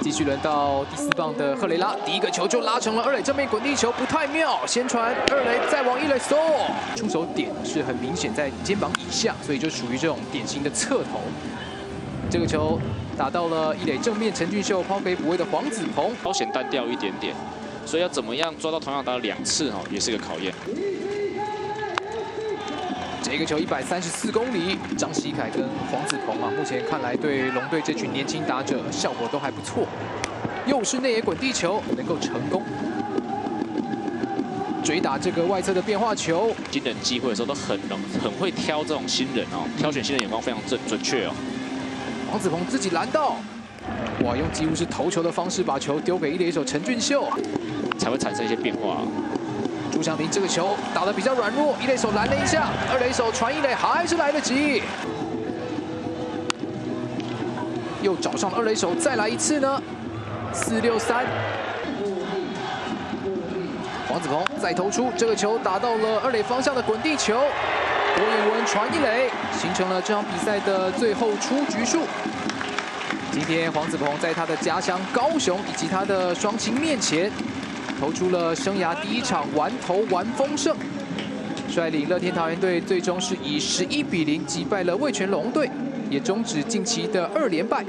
继续轮到第4棒的赫雷拉，第一个球就拉成了2垒正面滚地球，不太妙，先传2垒，再往1垒送，出手点是很明显在肩膀以下，所以就属于这种典型的侧投。这个球打到了1垒正面，陈俊秀抛给补位的黄子鹏，稍显单调一点点，所以要怎么样抓到同样打2次也是个考验。 这个球134公里，张熙凯跟黄子鹏目前看来对龙队这群年轻打者效果都还不错。又是内野滚地球，能够成功追打这个外侧的变化球。新人机会的时候都很会挑这种新人挑选新人眼光非常准确黄子鹏自己拦到，哇，用几乎是投球的方式把球丢给1垒手陈俊秀，才会产生一些变化。 朱祥廷这个球打得比较软弱，1垒手拦了一下，2垒手传1垒还是来得及，又找上了2垒手，再来一次呢，4-6-3，黄子鹏再投出这个球打到了2垒方向的滚地球，郭彦文传1垒，形成了这场比赛的最后出局数。今天黄子鹏在他的家乡高雄以及他的双亲面前。 投出了生涯第1场完投完丰胜，率领乐天桃园队最终是以11-0击败了味全龙队，也终止近期的2连败。